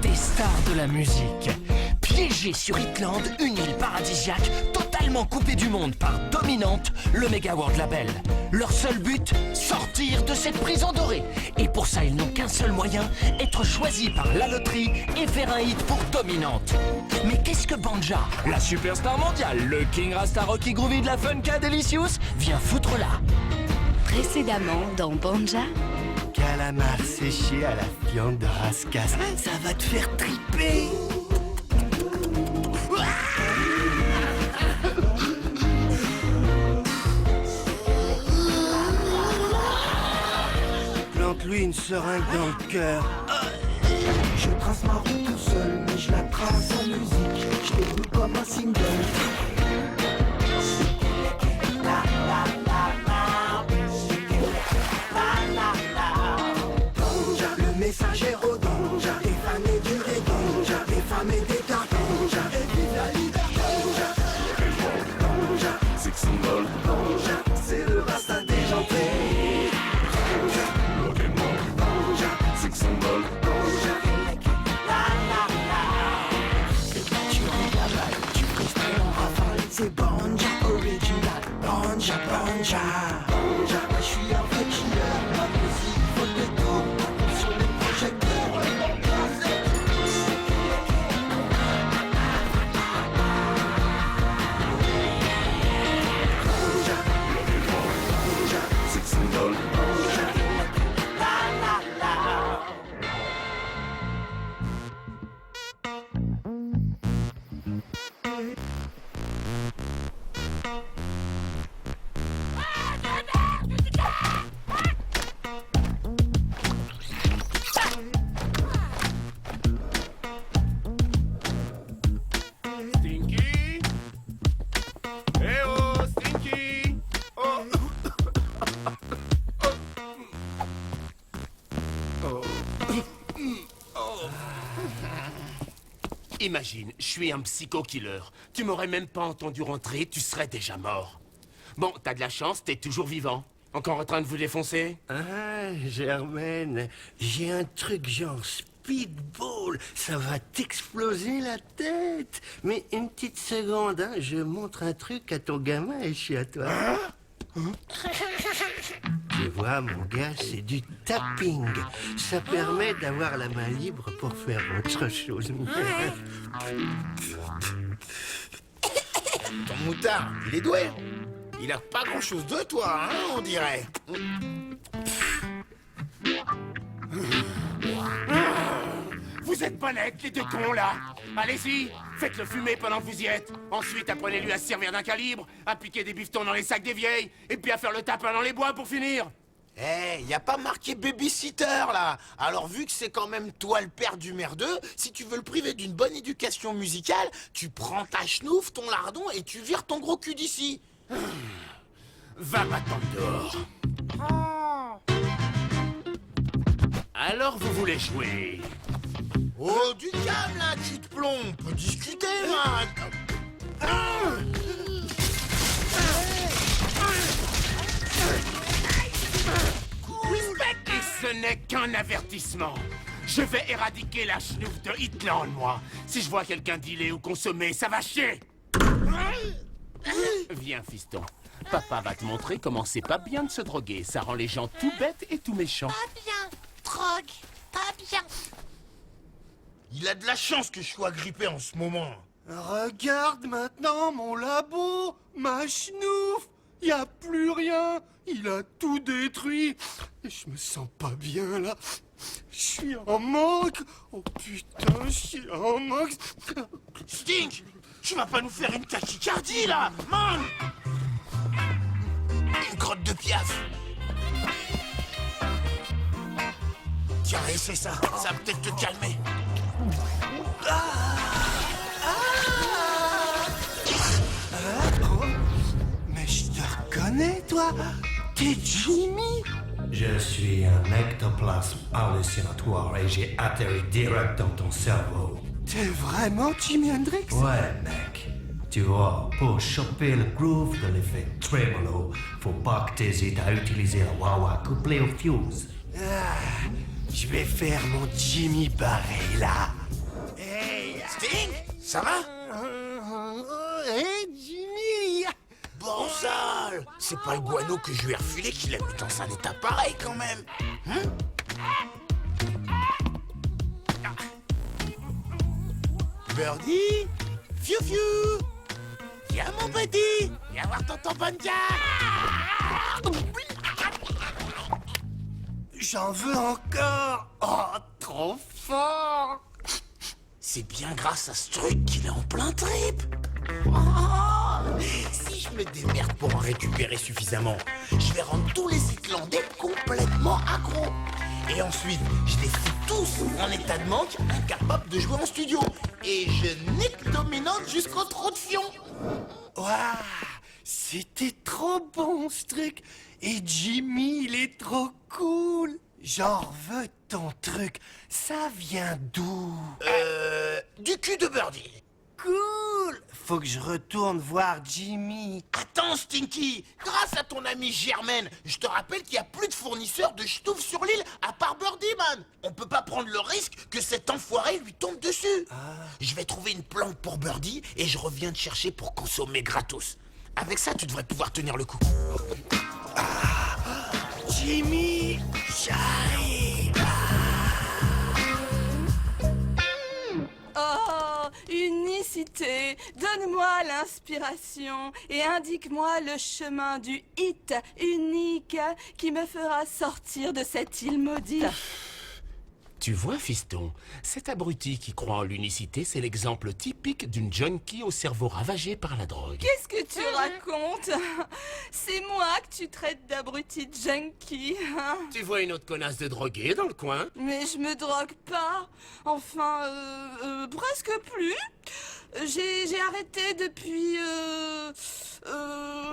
Des stars de la musique. Piégés sur Hitland, une île paradisiaque, totalement coupée du monde par Dominante, le Mega World Label. Leur seul but, sortir de cette prison dorée. Et pour ça, ils n'ont qu'un seul moyen, être choisis par la loterie et faire un hit pour Dominante. Mais qu'est-ce que Banja, la superstar mondiale, le King Rasta Rocky Groovy de la Funka Delicious, vient foutre là? Précédemment dans Banja. Calamar séché à la viande de rascasse, ça va te faire triper. Plante-lui une seringue dans le cœur. Je trace ma route tout seul, mais je la trace en musique. Je t'écoute comme un single. Le messagero Danja, des femmes et du reggae, des femmes et des tartanja, et vive la liberté. Danja, c'est symbole. Danja, c'est le rasta déjanté. Danja, c'est symbole. Danja, tu regardes, tu freestyle en rafale. C'est Banja original. Banja, Banja. Banja, je suis un vrai killer. Ma musique, faut que tout. Imagine, je suis un psycho-killer. Tu m'aurais même pas entendu rentrer, tu serais déjà mort. Bon, t'as de la chance, t'es toujours vivant. Encore en train de vous défoncer? Ah, Germaine, j'ai un truc genre speedball. Ça va t'exploser la tête. Mais une petite seconde, hein, je montre un truc à ton gamin et je suis à toi. Tu vois, mon gars, c'est du tapping. Ça permet d'avoir la main libre pour faire autre chose. Ton moutard, il est doué. Il a pas grand-chose de toi, hein, on dirait. Vous êtes pas nets, les deux cons, là. Allez-y, faites-le fumer pendant que vous y êtes. Ensuite, apprenez-lui à se servir d'un calibre, à piquer des bifetons dans les sacs des vieilles, et puis à faire le tapin dans les bois pour finir. Y a pas marqué babysitter, là. Alors, vu que c'est quand même toi le père du merdeux, si tu veux le priver d'une bonne éducation musicale, tu prends ta chenouf, ton lardon, et tu vires ton gros cul d'ici. Va m'attendre dehors. Alors, vous voulez jouer? Oh, du calme, là, tu te plombes. On peut discuter, man. Et ce n'est qu'un avertissement. Je vais éradiquer la chenouf de Hitland, moi. Si je vois quelqu'un dealer ou consommer, ça va chier. Viens, fiston. Papa va te montrer comment c'est pas bien de se droguer. Ça rend les gens tout bêtes et tout méchants. Pas bien, drogue, pas bien. Il a de la chance que je sois grippé en ce moment. Regarde maintenant mon labo, ma chenouf. Y a plus rien. Il a tout détruit. Et je me sens pas bien là. Je suis en manque. Oh putain, je suis en manque. Stink, tu vas pas nous faire une tachycardie là, man. Une crotte de piaf. Tiens, essaie ça, ça va peut-être te calmer. Mais je te reconnais, toi. T'es Jimmy. Je suis un ectoplasme hallucinatoire et j'ai atterri direct dans ton cerveau. T'es vraiment Jimi Hendrix? Ouais, mec. Tu vois, pour choper le groove de l'effet tremolo, faut pas que t'hésites à utiliser la wah-wah couplée au fuse. Je vais faire mon Jimmy Barré, là. Hey, Sting, ça va? Hey, Jimmy! Borzal, c'est pas le guano que je lui ai refilé qui l'a mis dans un état pareil quand même. Birdie, fiu fiu, viens mon buddy, viens voir tonton Bonja. J'en veux encore! Oh, trop fort! C'est bien grâce à ce truc qu'il est en plein trip. Oh, si je me démerde pour en récupérer suffisamment, je vais rendre tous les Islandais complètement accros. Et ensuite, je les fous tous en état de manque, incapables de jouer en studio. Et je nique Dominante jusqu'au trou de fion. Waouh! C'était trop bon, ce truc! Et Jimmy, il est trop cool! J'en veux ton truc. Ça vient d'où? Du cul de Birdie. Cool! Faut que je retourne voir Jimmy. Attends, Stinky, grâce à ton ami Germaine, je te rappelle qu'il n'y a plus de fournisseurs de ch'toufs sur l'île à part Birdie, man. On peut pas prendre le risque que cet enfoiré lui tombe dessus. Je vais trouver une plante pour Birdie et je reviens te chercher pour consommer gratos. Avec ça, tu devrais pouvoir tenir le coup. Jimmy, j'arrive! Oh, unicité, donne-moi l'inspiration et indique-moi le chemin du hit unique qui me fera sortir de cette île maudite. Tu vois, fiston, cet abruti qui croit en l'unicité, c'est l'exemple typique d'une junkie au cerveau ravagé par la drogue. Qu'est-ce que tu racontes? C'est moi que tu traites d'abruti junkie. Tu vois une autre connasse de droguée dans le coin? Mais je me drogue pas. Enfin, presque plus. J'ai arrêté depuis...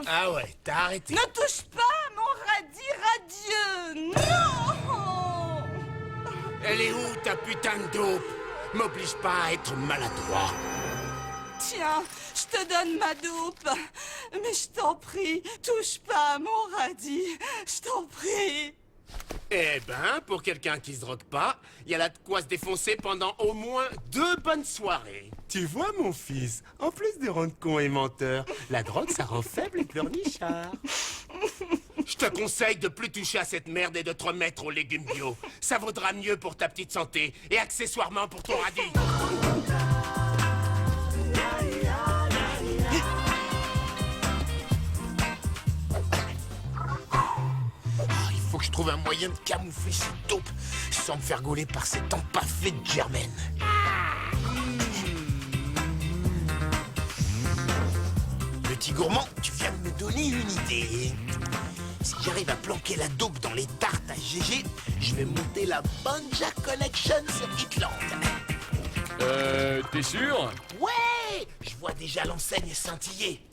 Ah ouais, t'as arrêté. Ne touche pas à mon radis radieux. Non! Elle est où ta putain de dope? M'oblige pas à être maladroit. Tiens, je te donne ma dope. Mais je t'en prie, touche pas à mon radis. Je t'en prie. Eh ben, pour quelqu'un qui se drogue pas, y a là de quoi se défoncer pendant au moins 2 bonnes soirées. Tu vois, mon fils, en plus de rendre con et menteur, la drogue, ça rend faible et pleurnichard. Je te conseille de plus toucher à cette merde et de te remettre aux légumes bio. Ça vaudra mieux pour ta petite santé et accessoirement pour ton radis. Il faut que je trouve un moyen de camoufler cette taupe sans me faire gauler par cet empaffé de Germaine. Petit gourmand, tu viens de me donner une idée. Si j'arrive à planquer la dope dans les tartes à GG, je vais monter la Bonja Connection sur Hitland. T'es sûr? Ouais, je vois déjà l'enseigne scintiller.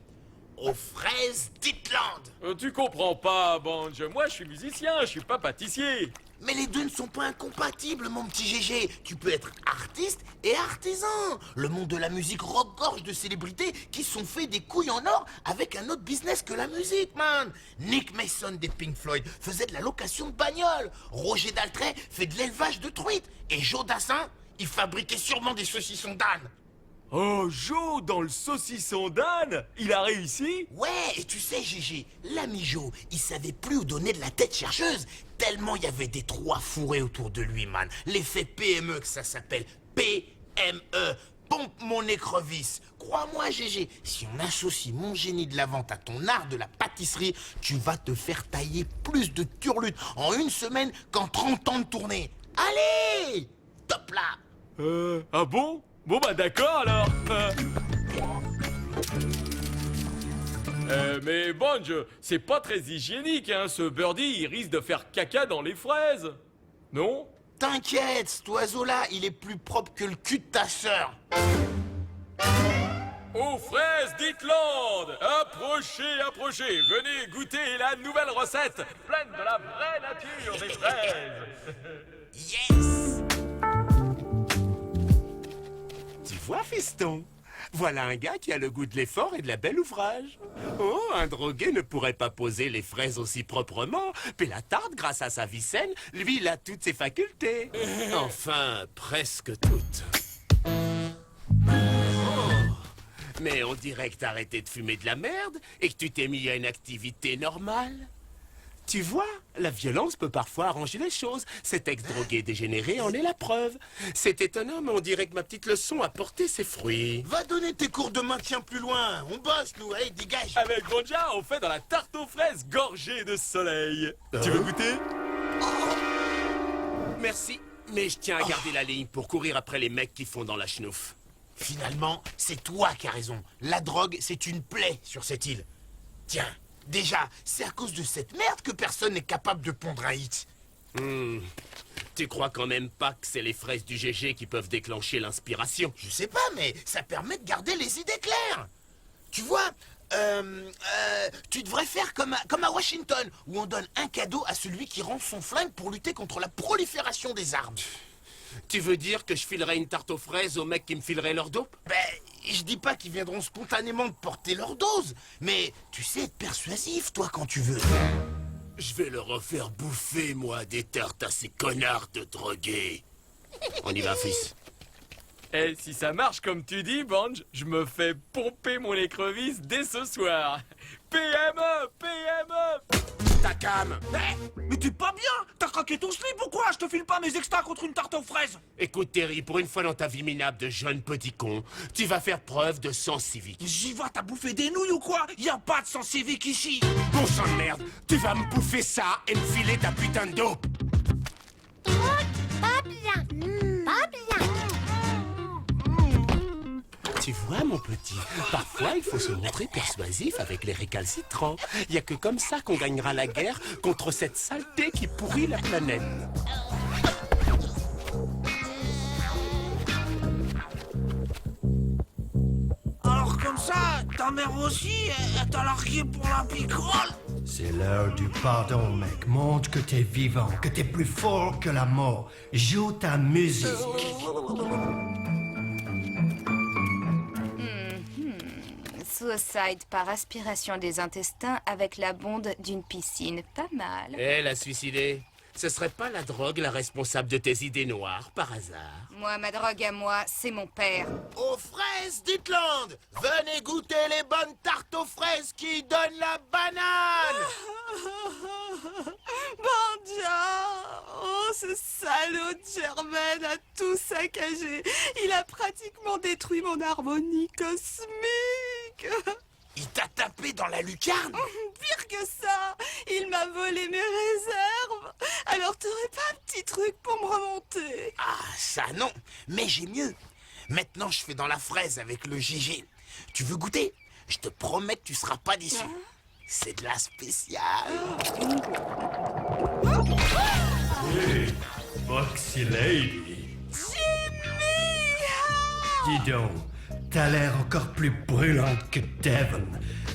Aux fraises d'Hitland. Tu comprends pas, Banj. Moi, je suis musicien, je suis pas pâtissier. Mais les deux ne sont pas incompatibles, mon petit GG. Tu peux être artiste et artisan. Le monde de la musique regorge de célébrités qui sont fait des couilles en or avec un autre business que la musique, man. Nick Mason des Pink Floyd faisait de la location de bagnoles. Roger Daltrey fait de l'élevage de truites. Et Joe Dassin, il fabriquait sûrement des saucissons d'âne. Oh, Joe, dans le saucisson d'âne, il a réussi? Ouais, et tu sais, GG, l'ami Joe, il savait plus où donner de la tête chercheuse, tellement il y avait des trous à fourrer autour de lui, man. L'effet PME, que ça s'appelle. PME. Pompe mon écrevisse. Crois-moi, GG, si on associe mon génie de la vente à ton art de la pâtisserie, tu vas te faire tailler plus de turlutes en une semaine qu'en 30 ans de tournée. Allez! Top là! Ah bon? Bon bah d'accord alors. Mais Banj, c'est pas très hygiénique, hein, ce birdie, il risque de faire caca dans les fraises. Non? T'inquiète, cet oiseau-là, il est plus propre que le cul de ta sœur. Aux fraises d'Hitland! Approchez, approchez, venez goûter la nouvelle recette, pleine de la vraie nature des fraises. Yes! Tu vois, fiston, Voilà un gars qui a le goût de l'effort et de la belle ouvrage. Oh, un drogué ne pourrait pas poser les fraises aussi proprement. Puis la tarte, grâce à sa vie saine, lui, il a toutes ses facultés. Enfin, presque toutes. Mais on dirait que t'as arrêté de fumer de la merde et que tu t'es mis à une activité normale. Tu vois, la violence peut parfois arranger les choses. Cet ex-drogué dégénéré en est la preuve. C'est étonnant, mais on dirait que ma petite leçon a porté ses fruits. Va donner tes cours de maintien plus loin. On bosse, nous. Allez, dégage. Avec Granja, on fait dans la tarte aux fraises gorgée de soleil. Tu veux goûter? Merci, mais je tiens à garder la ligne pour courir après les mecs qui font dans la schnouf. Finalement, c'est toi qui as raison. La drogue, c'est une plaie sur cette île. Tiens, déjà, c'est à cause de cette merde que personne n'est capable de pondre un hit. Tu crois quand même pas que c'est les fraises du GG qui peuvent déclencher l'inspiration? Je sais pas, mais ça permet de garder les idées claires. Tu vois, tu devrais faire comme à Washington, où on donne un cadeau à celui qui rend son flingue pour lutter contre la prolifération des armes. Tu veux dire que je filerais une tarte aux fraises aux mecs qui me fileraient leur dope? Ben, je dis pas qu'ils viendront spontanément te porter leur dose, mais tu sais être persuasif, toi, quand tu veux. Je vais leur refaire bouffer, moi, des tartes à ces connards de drogués. On y va, fils. Et si ça marche comme tu dis, Banj, je me fais pomper mon écrevisse dès ce soir. PME, PME. Ta cam. Mais t'es pas bien! T'as craqué ton slip ou quoi? Je te file pas mes extras contre une tarte aux fraises! Écoute, Terry, pour une fois dans ta vie minable de jeune petit con, tu vas faire preuve de sens civique. J'y vais, t'as bouffé des nouilles ou quoi? Y a pas de sens civique ici! Bon sang de merde, tu vas me bouffer ça et me filer ta putain de dope. Pas bien. Pas bien. Tu vois, mon petit, parfois il faut se montrer persuasif avec les récalcitrants. Il y a que comme ça qu'on gagnera la guerre contre cette saleté qui pourrit la planète. Alors comme ça, ta mère aussi, elle t'a largué pour la picole? C'est l'heure du pardon, mec. Montre que t'es vivant, que t'es plus fort que la mort. Joue ta musique. Suicide par aspiration des intestins avec la bonde d'une piscine. Pas mal. La suicidée, ce serait pas la drogue la responsable de tes idées noires, par hasard? Moi, ma drogue à moi, c'est mon père. Aux fraises d'Itland, venez goûter les bonnes tartes aux fraises qui donnent la banane. Banja! Oh, ce salaud de Germaine a tout saccagé. Il a pratiquement détruit mon harmonie cosmique. Il t'a tapé dans la lucarne? Pire que ça, il m'a volé mes réserves. Alors t'aurais pas un petit truc pour me remonter? Ah, ça non, mais j'ai mieux. Maintenant, je fais dans la fraise avec le GG. Tu veux goûter? Je te promets que tu seras pas déçu. C'est de la spéciale. Hey, Foxy Lady. Jimmy! Dis donc, t'as l'air encore plus brûlante que Devon.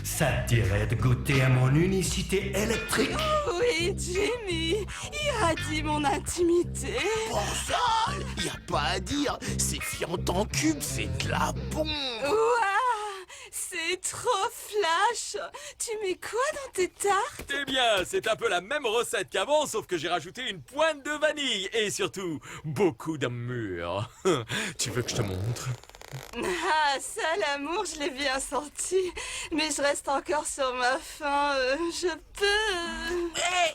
Ça te dirait de goûter à mon unicité électrique? Oui, Jimmy, irradie mon intimité. Borzol, y a pas à dire. C'est fiant en cube, c'est de la bombe. Ouah, c'est trop flash. Tu mets quoi dans tes tartes? Eh bien, c'est un peu la même recette qu'avant, sauf que j'ai rajouté une pointe de vanille et surtout beaucoup d'amour. Tu veux que je te montre? Ah, ça, l'amour, je l'ai bien senti. Mais je reste encore sur ma faim. Je peux... Hé!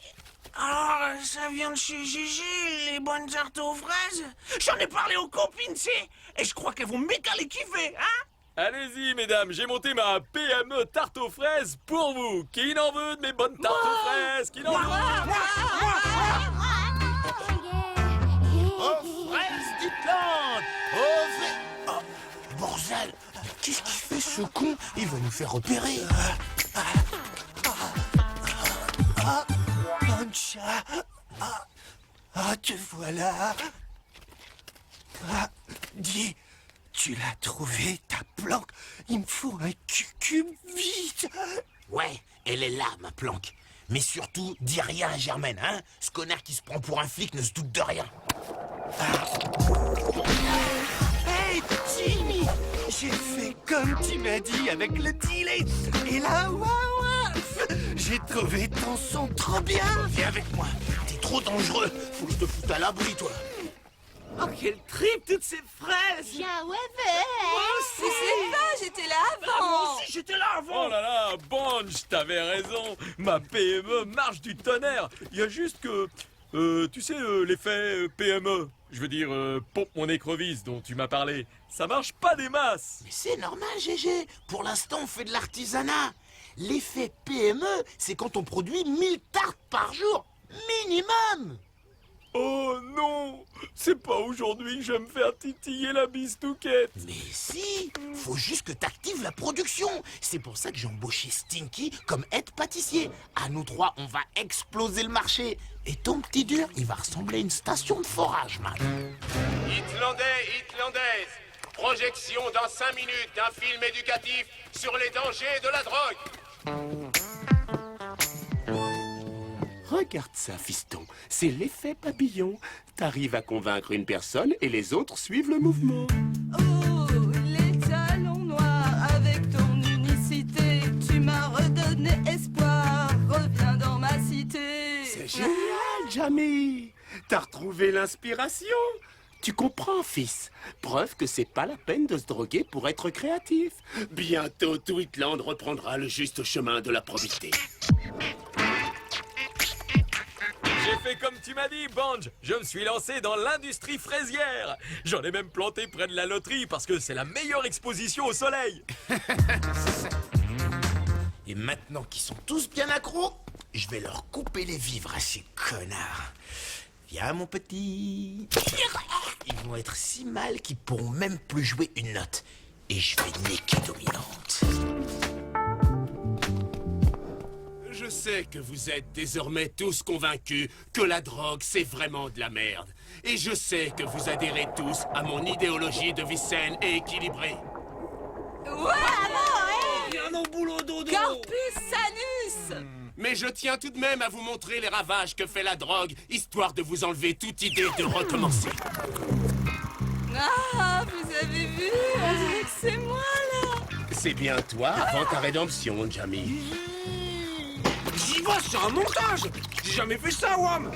Alors, ça vient de chez Gigi, les bonnes tartes aux fraises? J'en ai parlé aux copines, c'est... Et je crois qu'elles vont méga les kiffer, hein? Allez-y, mesdames, j'ai monté ma PME tarte aux fraises pour vous. Qui n'en veut de mes bonnes tartes aux fraises? Qui n'en veut? Aux fraises d'Itland. Oh, Borzol, qu'est-ce qu'il fait ce con? Il va nous faire opérer. Banja. Te voilà. Dis, tu l'as trouvé, ta planque? Il me faut un cube vite. Ouais, elle est là, ma planque. Mais surtout, dis rien à Germaine, hein? Ce connard qui se prend pour un flic ne se doute de rien. Hey, Jimmy, J'ai fait comme tu m'as dit avec le deal et là, waouh, j'ai trouvé ton son trop bien. Viens avec moi, t'es trop dangereux. Faut que je te foute à l'abri, toi. Oh, quel trip, toutes ces fraises. Ja, ouais, Je sais pas, j'étais là avant. J'étais là Oh là là, Bunch, t'avais raison. Ma PME marche du tonnerre. Il y a juste que, tu sais, l'effet PME. Je veux dire, pompe mon écrevisse dont tu m'as parlé. Ça marche pas des masses. Mais c'est normal, GG. Pour l'instant, on fait de l'artisanat. L'effet PME, c'est quand on produit 1000 tartes par jour. Minimum. Oh non, c'est pas aujourd'hui que je vais me faire titiller la bistouquette. Mais si, faut juste que t'actives la production. C'est pour ça que j'ai embauché Stinky comme aide pâtissier. À nous trois, on va exploser le marché. Et ton petit dur, il va ressembler à une station de forage, man. Hitlandais, Hitlandaise, projection dans 5 minutes d'un film éducatif sur les dangers de la drogue. Regarde ça, fiston. C'est l'effet papillon. T'arrives à convaincre une personne et les autres suivent le mouvement. Oh, les talons noirs, avec ton unicité, tu m'as redonné espoir. Reviens dans ma cité. C'est génial, Jamie. T'as retrouvé l'inspiration. Tu comprends, fils. Preuve que c'est pas la peine de se droguer pour être créatif. Bientôt, tout Hitland reprendra le juste chemin de la probité. J'ai fait comme tu m'as dit, Bunch. Je me suis lancé dans l'industrie fraisière. J'en ai même planté près de la loterie parce que c'est la meilleure exposition au soleil. Et maintenant qu'ils sont tous bien accros, je vais leur couper les vivres à ces connards. Viens, mon petit. Ils vont être si mal qu'ils pourront même plus jouer une note. Et je vais niquer Dominante. Je sais que vous êtes désormais tous convaincus que la drogue, c'est vraiment de la merde. Et je sais que vous adhérez tous à mon idéologie de vie saine et équilibrée. Viens au boulot, dodo. Corpus Sanus. Mais je tiens tout de même à vous montrer les ravages que fait la drogue, histoire de vous enlever toute idée de recommencer. Ah, vous avez vu? On dirait que c'est moi, là. C'est bien toi avant ta rédemption, Jamie. J'y vais, c'est un montage. J'ai jamais vu ça, Wam.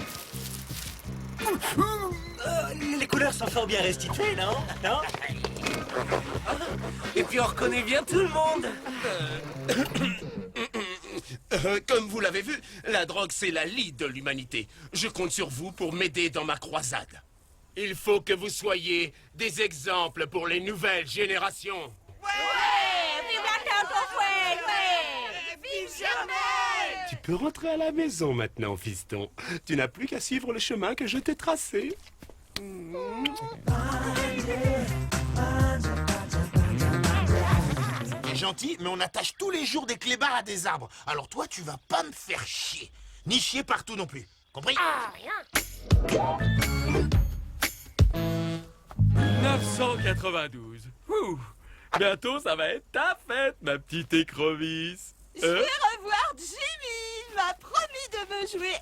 Les couleurs sont fort bien restituées, non? Non? Et puis on reconnaît bien tout le monde. Comme vous l'avez vu, la drogue, c'est la lie de l'humanité. Je compte sur vous pour m'aider dans ma croisade. Il faut que vous soyez des exemples pour les nouvelles générations. Tu peux rentrer à la maison maintenant, fiston. Tu n'as plus qu'à suivre le chemin que je t'ai tracé. T'es gentil, mais on attache tous les jours des clébards à des arbres. Alors toi, tu vas pas me faire chier. Ni chier partout non plus. Compris? 992. Ouh. Bientôt, ça va être ta fête, ma petite écrevisse. Je vais revoir Jimmy. Il m'a promis de me jouer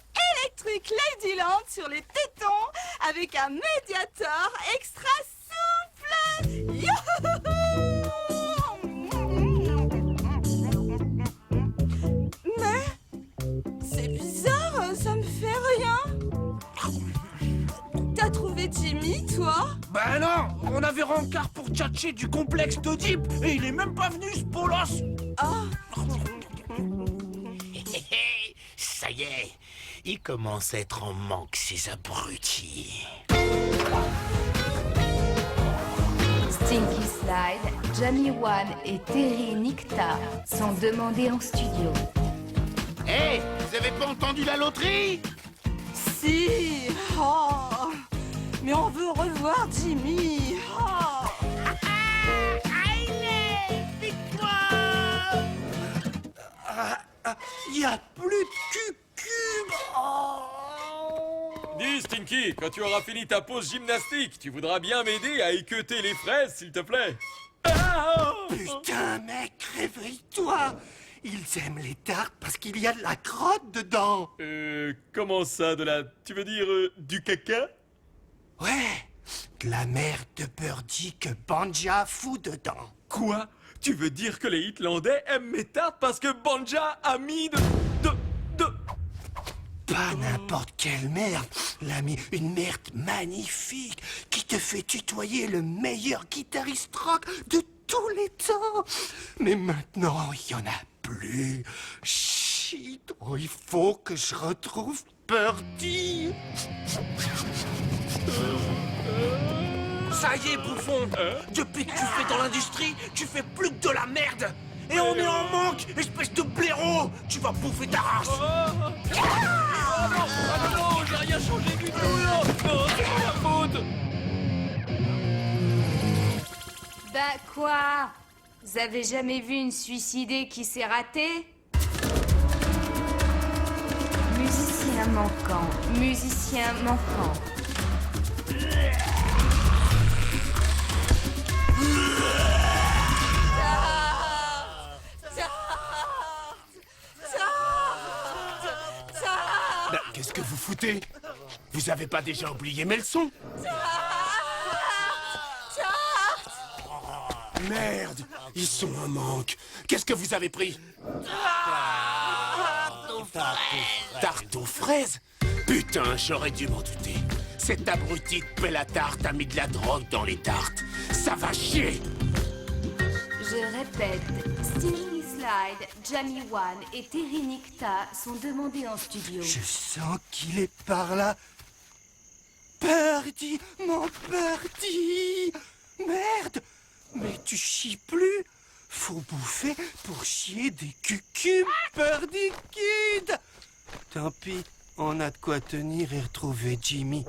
Electric Ladyland sur les tétons avec un médiator extra souffle. Mais c'est bizarre, ça me fait rien. T'as trouvé Jimmy, toi? Ben non, on avait rencard pour tchatcher du complexe d'Oedipe et il est même pas venu, ce bolos. Ah. Ça y est, ils commencent à être en manque, ces abrutis. Stinky Slide, Jamie One et Terry Nikta sont demandés en studio. Hé, vous avez pas entendu la loterie? Si. Oh. Mais on veut revoir Jimmy. Oh. Y a plus de cucube. Dis, Stinky, quand tu auras fini ta pause gymnastique, tu voudras bien m'aider à équeuter les fraises, s'il te plaît. Ah. Putain, mec, réveille-toi. Ils aiment les tartes parce qu'il y a de la crotte dedans. Comment ça, de la... Tu veux dire du caca? Ouais, de la merde de birdie que Banja fout dedans. Quoi? Tu veux dire que les Hitlandais aiment mes tartes parce que Banja a mis de... Pas n'importe quelle merde, l'ami, une merde magnifique qui te fait tutoyer le meilleur guitariste rock de tous les temps. Mais maintenant, il y en a plus. Shit, oh, il faut que je retrouve Birdie. Ça y est, bouffon. Depuis que tu fais dans l'industrie, tu fais plus que de la merde. Et on est en manque, espèce de blaireau. Tu vas bouffer ta race. non, j'ai rien changé du tout, là. Non, c'est ma faute. Bah quoi? Vous avez jamais vu une suicidée qui s'est ratée? Musicien manquant, musicien manquant. Bah, qu'est-ce que vous foutez? Vous avez pas déjà oublié mes leçons? Merde, ils sont en manque. Qu'est-ce que vous avez pris? Tarte aux fraises? Putain, j'aurais dû m'en douter. Cet abruti de Pellatarte a mis de la drogue dans les tartes. Ça va chier! Je répète, Stinky Slide, Jamie One et Terry Nikta sont demandés en studio. Je sens qu'il est par là. Birdie, mon Birdie! Merde! Mais tu chies plus? Faut bouffer pour chier des cucumes, Birdie Kid! Tant pis, on a de quoi tenir et retrouver Jimmy.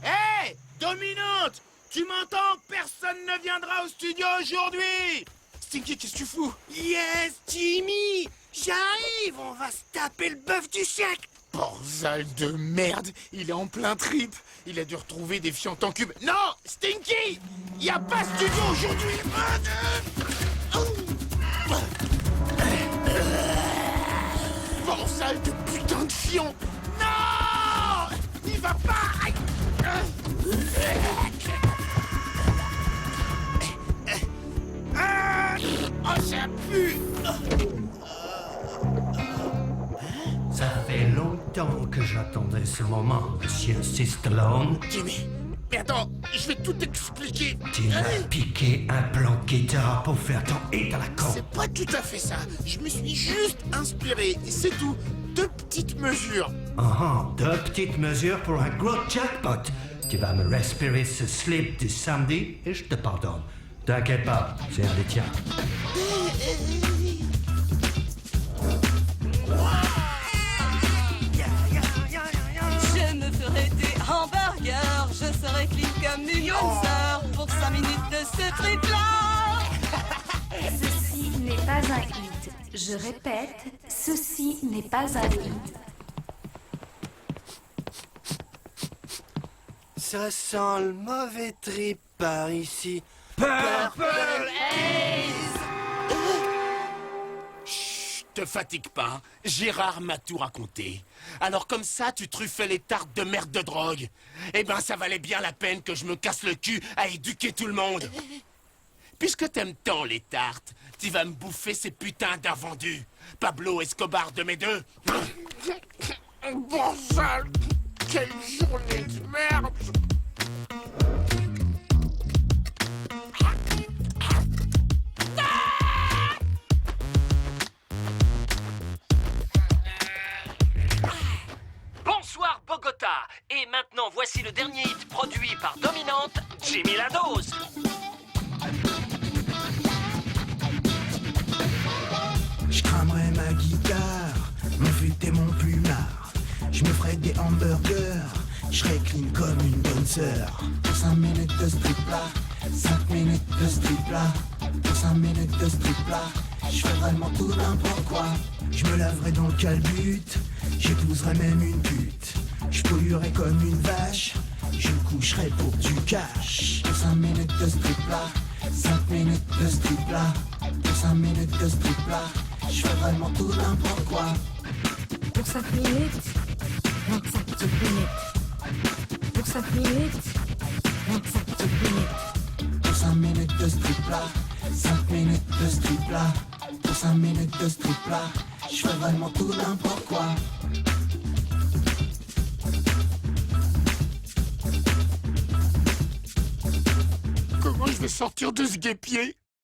Hey, Dominante! Tu m'entends? Personne ne viendra au studio aujourd'hui! Stinky, qu'est-ce que tu fous? Yes, Jimmy! J'arrive, on va se taper le bœuf du siècle! Borzal de merde, il est en plein trip. Il a dû retrouver des fientes en cube. Non, Stinky! Y a pas studio aujourd'hui! Borzal de putain de fion! Non! Il va pas! Oh, ça pue! Ça fait longtemps que j'attendais ce moment, monsieur Sistalone. Jimmy, mais attends, je vais tout expliquer. Tu m'as piqué un plan guitare pour faire ton hit à la con. C'est pas tout à fait ça. Je me suis juste inspiré, c'est tout. 2 petites mesures. Deux petites mesures pour un gros jackpot. Tu vas me respirer ce slip du samedi et je te pardonne. T'inquiète pas, c'est un des tiens. Je me ferai des hamburgers, je serai clean comme une bonne sœur pour 5 minutes de ce trip-là. Ceci n'est pas un hit. Je répète, ceci n'est pas un hit. Ça sent le mauvais trip par ici. Purple Haze! Chut, te fatigue pas, Gérard m'a tout raconté. Alors comme ça, tu truffais les tartes de merde de drogue. Eh ben, ça valait bien la peine que je me casse le cul à éduquer tout le monde. Puisque t'aimes tant les tartes, tu vas me bouffer ces putains d'invendus. Pablo Escobar de mes deux. Bon sale, quelle journée de merde! Bonsoir Bogota. Et maintenant, voici le dernier hit produit par Dominante, Jimmy la Dose. Je cramerai ma guitare, mon fut et mon plumard. Je me ferai des hamburgers, je serai clean comme une bonne sœur. Pour 5 minutes de strip là, 5 minutes de strip là. Pour 5 minutes de strip là, je fais vraiment tout n'importe quoi. Je me laverai dans le calbut, j'épouserai même une pute. Je polluerai comme une vache, je coucherai pour du cash. Pour 5 minutes de strip là, 5 minutes de strip là. Pour 5 minutes de strip là. Je fais vraiment tout n'importe quoi. Pour 5 minutes, 25 petites minutes. Pour 5 minutes, 25 petites minutes. Pour 5 minutes de strip là. 5 minutes de strip là. Pour 5 minutes de strip là. Je fais vraiment tout n'importe quoi. Comment je vais sortir de ce guépier?